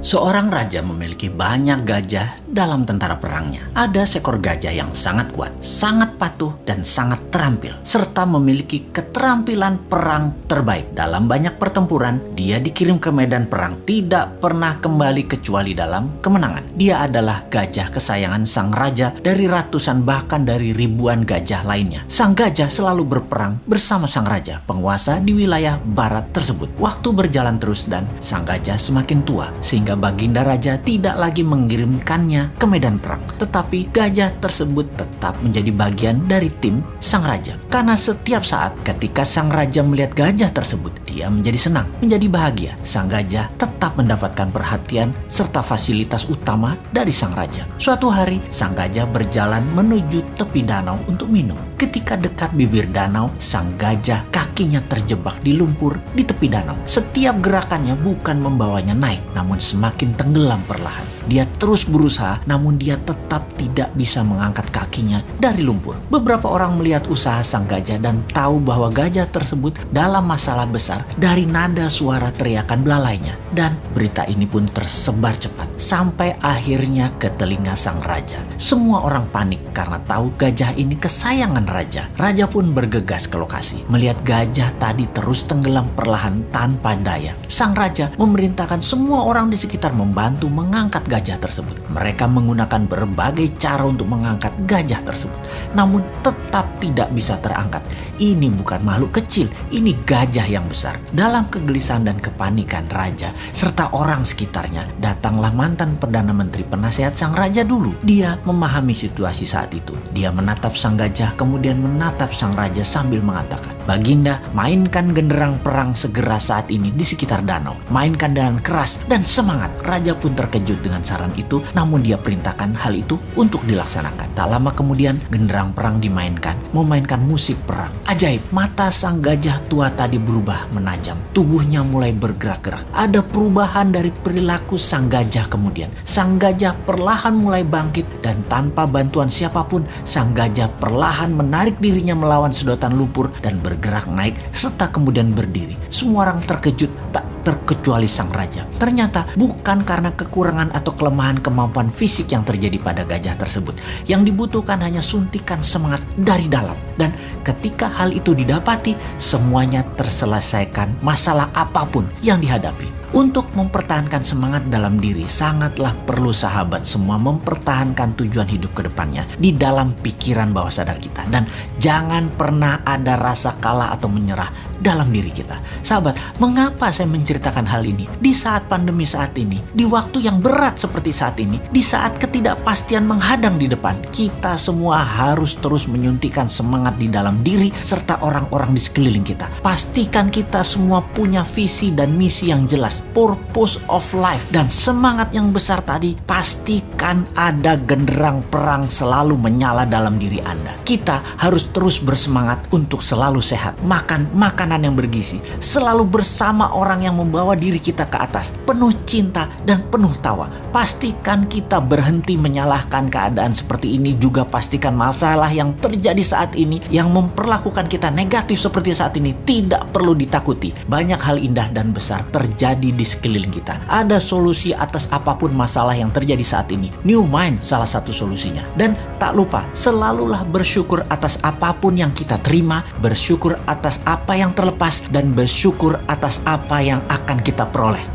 Seorang raja memiliki banyak gajah dalam tentara perangnya. Ada seekor gajah yang sangat kuat, sangat patuh, dan sangat terampil, serta memiliki keterampilan perang terbaik. Dalam banyak pertempuran, dia dikirim ke medan perang, tidak pernah kembali kecuali dalam kemenangan. Dia adalah gajah kesayangan sang raja dari ratusan bahkan dari ribuan gajah lainnya. Sang gajah selalu berperang bersama sang raja, penguasa di wilayah barat tersebut. Waktu berjalan terus dan sang gajah semakin tua, sehingga baginda raja tidak lagi mengirimkannya ke medan perang. Tetapi gajah tersebut tetap menjadi bagian dari tim sang raja. Karena setiap saat ketika sang raja melihat gajah tersebut, dia menjadi senang, menjadi bahagia. Sang gajah tetap mendapatkan perhatian serta fasilitas utama dari sang raja. Suatu hari, sang gajah berjalan menuju tepi danau untuk minum. Ketika dekat bibir danau, sang gajah kakinya terjebak di lumpur di tepi danau. Setiap gerakannya bukan membawanya naik, namun semakin tenggelam perlahan. Dia terus berusaha, namun dia tetap tidak bisa mengangkat kakinya dari lumpur. Beberapa orang melihat usaha sang gajah dan tahu bahwa gajah tersebut dalam masalah besar dari nada suara teriakan belalainya. Dan berita ini pun tersebar cepat sampai akhirnya ke telinga sang raja. Semua orang panik karena tahu gajah ini kesayangan raja. Raja pun bergegas ke lokasi. Melihat gajah tadi terus tenggelam perlahan tanpa daya, sang raja memerintahkan semua orang di sekitar membantu mengangkat gajah tersebut. Mereka menggunakan berbagai cara untuk mengangkat gajah tersebut, namun tetap tidak bisa terangkat. Ini bukan makhluk kecil, ini gajah yang besar. Dalam kegelisahan dan kepanikan raja serta orang sekitarnya, datanglah mantan Perdana Menteri penasehat sang raja dulu. Dia memahami situasi saat itu. Dia menatap sang gajah, kemudian menatap sang raja sambil mengatakan, "Baginda, mainkan genderang perang segera saat ini di sekitar danau. Mainkan dengan keras dan semangat." Raja pun terkejut dengan saran itu, namun dia perintahkan hal itu untuk dilaksanakan. Tak lama kemudian, genderang perang dimainkan, memainkan musik perang. Ajaib, mata sang gajah tua tadi berubah menajam. Tubuhnya mulai bergerak-gerak. Ada perubahan dari perilaku sang gajah kemudian. Sang gajah perlahan mulai bangkit dan tanpa bantuan siapapun, sang gajah perlahan menarik dirinya melawan sedotan lumpur dan bergerak naik serta kemudian berdiri. Semua orang terkejut, tak terkecuali sang raja. Ternyata bukan karena kekurangan atau kelemahan kemampuan fisik yang terjadi pada gajah tersebut. Yang dibutuhkan hanya suntikan semangat dari dalam. Dan ketika hal itu didapati, semuanya terselesaikan masalah apapun yang dihadapi. Untuk mempertahankan semangat dalam diri, sangatlah perlu sahabat semua mempertahankan tujuan hidup ke depannya di dalam pikiran bawah sadar kita. Dan jangan pernah ada rasa kalah atau menyerah dalam diri kita. Sahabat, mengapa saya menceritakan hal ini? Di saat pandemi saat ini, di waktu yang berat seperti saat ini, di saat ketidakpastian menghadang di depan, kita semua harus terus menyuntikkan semangat di dalam diri serta orang-orang di sekeliling kita. Pastikan kita semua punya visi dan misi yang jelas, purpose of life, dan semangat yang besar tadi. Pastikan ada genderang perang selalu menyala dalam diri Anda. Kita harus terus bersemangat untuk selalu sehat, makan makanan yang bergizi, selalu bersama orang yang membawa diri kita ke atas, penuh cinta dan penuh tawa. Pastikan kita berhenti menyalahkan keadaan seperti ini. Juga pastikan masalah yang terjadi saat ini yang memperlakukan kita negatif seperti saat ini tidak perlu ditakuti. Banyak hal indah dan besar terjadi di sekeliling kita. Ada solusi atas apapun masalah yang terjadi saat ini. New Mind salah satu solusinya. Dan tak lupa, selalulah bersyukur atas apapun yang kita terima, bersyukur atas apa yang terlepas, dan bersyukur atas apa yang akan kita peroleh.